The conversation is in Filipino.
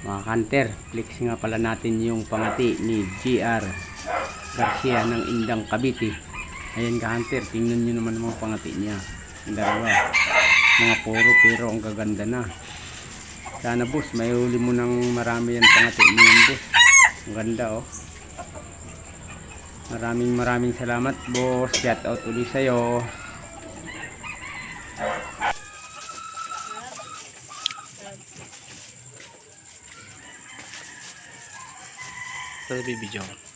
Mga kanter, flex nga pala natin yung pangati ni GR Garcia ng Indang Cavite. Ayan ka kanter, tingnan nyo naman mga pangati niya. Ang dalawa, mga puro pero ang gaganda na. Sana boss, may huli mo ng marami yan pangati niyan boss. Ang ganda oh. Maraming salamat boss. Shout out ulit sa'yo. Sa bibidyo.